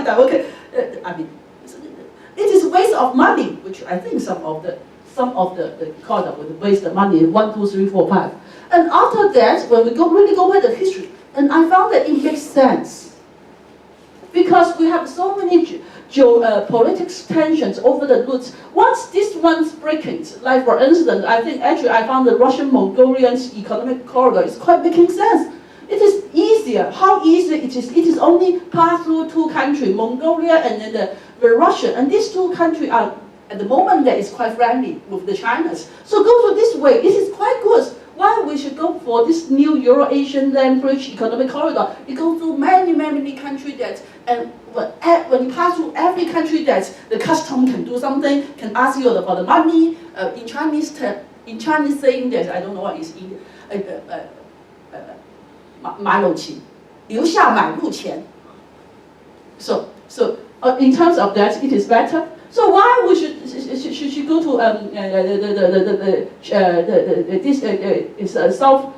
that. Okay, I mean, it is a waste of money, which I think some of the corridor would waste the money 1, 2, 3, 4, 5. And after that, when we really go by the history, and I found that it makes sense because we have so many political tensions over the routes. Once this one's breaking, like for instance, I think actually I found the Russian-Mongolian economic corridor is quite making sense. It is easier. How easy it is? It is only pass through 2 countries, Mongolia and then the Russia, and these 2 countries are at the moment that is quite friendly with the Chinas. So go to this way. It is quite good. Why we should go for this new Euro-Asian land bridge economic corridor? It goes through many countries that, and when you pass through every country that the custom can do something, can ask you for the money. In Chinese saying that, I don't know what is in 买路钱，留下买路钱. So in terms of that, it is better. So why we should go to south?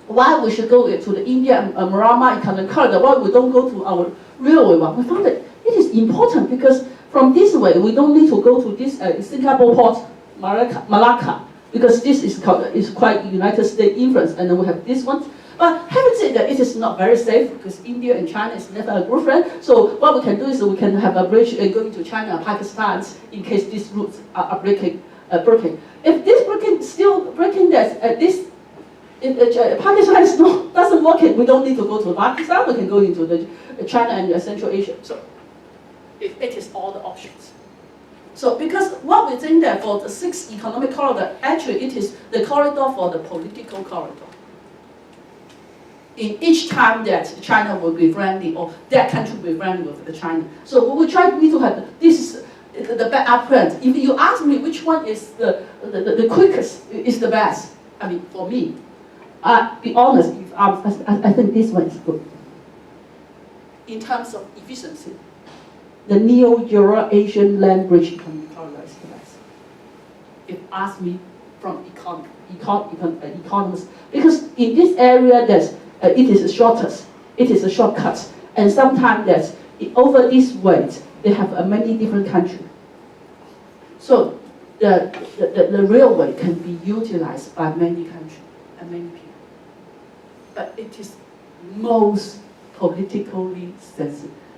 Why we should go to the India and Myanmar economic corridor? Why we don't go to our railway one? We found that it is important because from this way we don't need to go to this Singapore port, Malacca, because this is quite United States influence, and then we have this one. But having said that, it is not very safe because India and China is never a good friend. So what we can do is we can have a bridge going to China and Pakistan in case these routes are breaking. If this still breaking, that if Pakistan doesn't work, we don't need to go to Pakistan. We can go into the China and Central Asia. So it is all the options. So because what we think that for the 6th economic corridor, actually it is the corridor for the political corridor. In each time that China will be friendly or that country will be friendly with China. So we need to have this the backup plan. If you ask me which one is the quickest, is the best, I mean for me, be honest, I think this one is good. In terms of efficiency, the Neo-Euro-Asian land bridge economic corridor is the best. If ask me from economists, because in this area it is the shortest, it is a shortcut, and sometimes over this way they have many different countries. So the railway can be utilized by many countries and many people, but it is most politically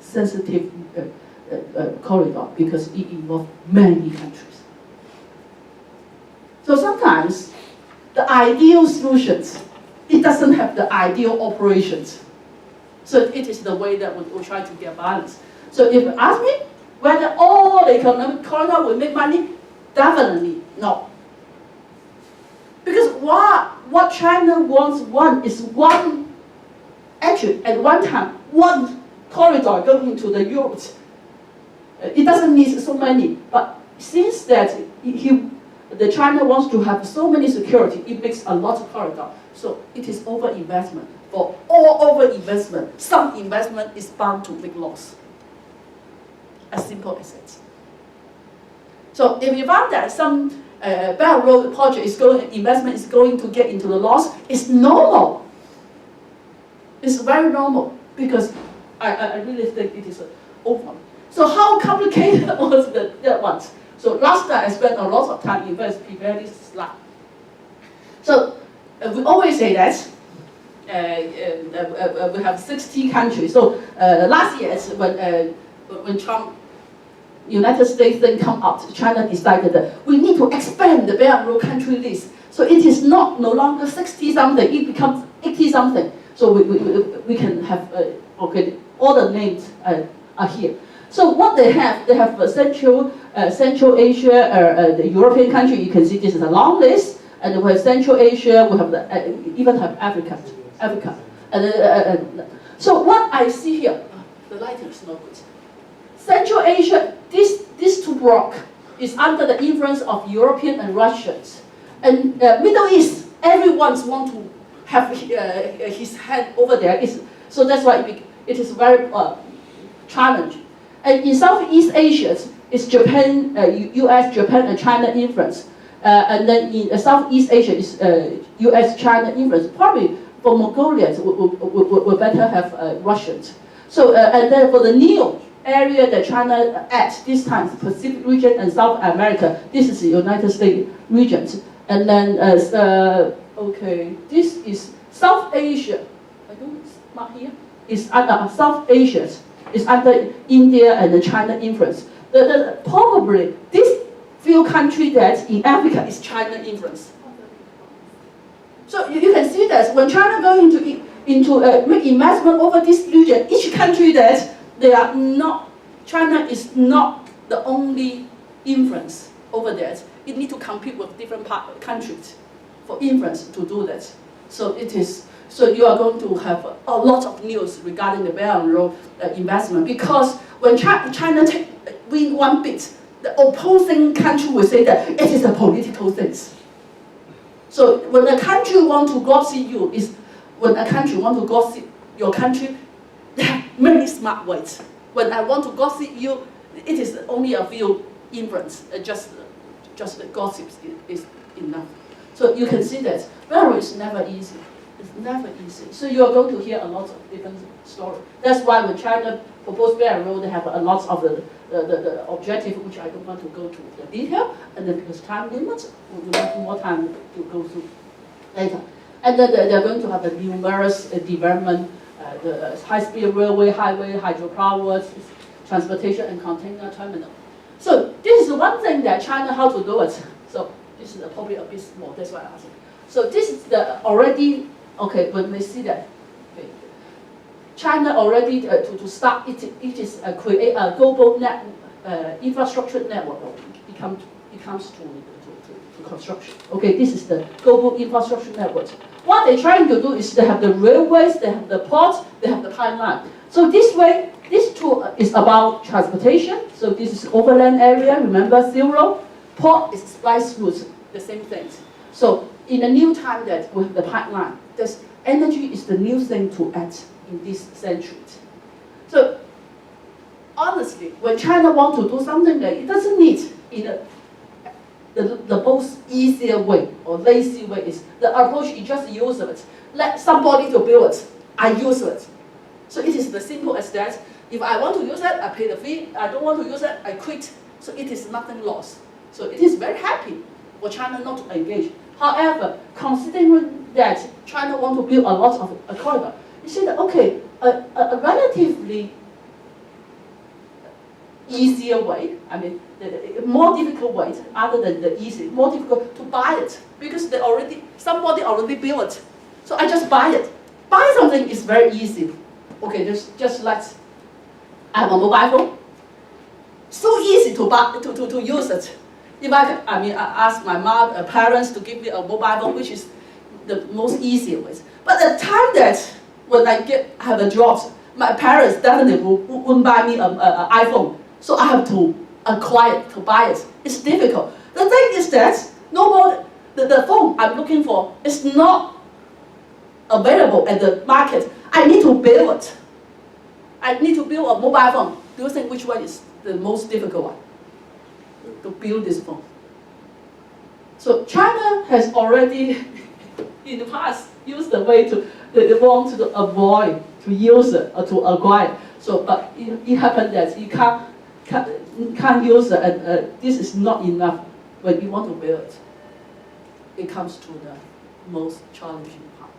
sensitive corridor because it involves many countries. So sometimes the ideal solutions, it doesn't have the ideal operations. So it is the way that we try to get balance. So if you ask me whether all the economic corridor will make money, definitely no. Because what China wants is actually at one time, one corridor going into the Europe. It doesn't need so many, but since that the China wants to have so many security, it makes a lot of corridor. So it is over-investment. For all over-investment, some investment is bound to make loss. As simple as it. So if you found that some Belt and Road project investment is going to get into the loss, it's normal. It's very normal because I really think it is over. So how complicated was that one? So last time I spent a lot of time preparing this slide. So we always say that we have 60 countries. So last year when Trump, United States then come out, China decided that we need to expand the Belt and Road country list. So it is no longer 60 something, it becomes 80 something. So we can have all the names are here. So what they have Central Asia, the European country. You can see this is a long list, and we have Central Asia. We have even have Africa. And so what I see here, the lighting is not good. Central Asia, these 2 blocks is under the influence of European and Russians, and Middle East. Everyone wants to have his hand over there. So that's why it is very challenging. And in Southeast Asia, it's Japan, U.S., Japan, and China influence. And then in Southeast Asia, is U.S., China influence. Probably for Mongolians, we better have Russians. So and then for the Neo area that China at this time, Pacific region and South America. This is the United States regions. And then, okay, this is South Asia. I don't mark here. It's under South Asia. It's under India and the China influence. Probably this few countries that in Africa is China influence. So you can see that when China going into make investment over this region, each country that they are not, China is not the only influence over that. It need to compete with different countries for influence to do that. So it is. So you are going to have a lot of news regarding the Belt and Road investment, because when China win one bit, the opposing country will say that it is a political thing. So when a country want to gossip you, is when a country want to gossip your country, there are many smart ways. When I want to gossip you, it is only a few influence, just the gossips is enough. So you can see that Belt and Road is never easy. It's never easy. So you are going to hear a lot of different stories. That's why when China proposed Belt and Road, they have a lot of the objective, which I don't want to go to the detail, and then because time limits, we will have more time to go through later. And then they're going to have the numerous development, the high-speed railway, highway, hydropower, transportation, and container terminal. So this is one thing that China how to do it. So this is probably a bit small. That's why I asked. So this is the already. Okay, when we see that, okay, China already to start it is create a global net infrastructure network. It comes to construction. Okay, this is the global infrastructure network. What they're trying to do is they have the railways, they have the ports, they have the pipeline. So this way, this tool is about transportation. So this is overland area. Remember zero. Port is splice routes, the same things. So in the new time that we have the pipeline, this energy is the new thing to add in this century. So honestly, when China want to do something that it doesn't need in the most easier way or lazy way is the approach is just use it. Let somebody to build it, I use it. So it is the simple as that. If I want to use it, I pay the fee. I don't want to use it, I quit. So it is nothing lost. So it is very happy for China not to engage. However, considering that China want to build a lot of a corridor, you see that okay, a relatively easier way, I mean, the more difficult way, other than the easy, more difficult to buy it because somebody already built it. So I just buy it. Buy something is very easy. Okay, just let's. I have a mobile phone. So easy to buy to use it. If I ask my parents to give me a mobile phone, which is the most easier way. But the time that when I have a job, my parents definitely won't buy me an iPhone. So I have to acquire it, to buy it. It's difficult. The thing is that the phone I'm looking for is not available at the market. I need to build it. I need to build a mobile phone. Do you think which one is the most difficult one? To build this phone. So China has already, in the past, used the way they want to avoid to use it or to acquire. So, but it happened that you can't use it, and this is not enough when you want to build it. It comes to the most challenging part.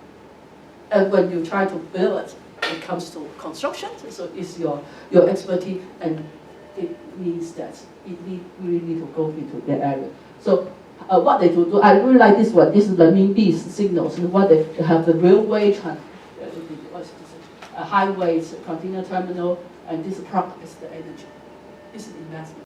And when you try to build it, it comes to construction. So it's your expertise, and it means that we really need to go into that area. So what they do, I really like this one. This is the Renminbi signals. What they have the railway, highways, container terminal, and this plug is the energy. This is investment.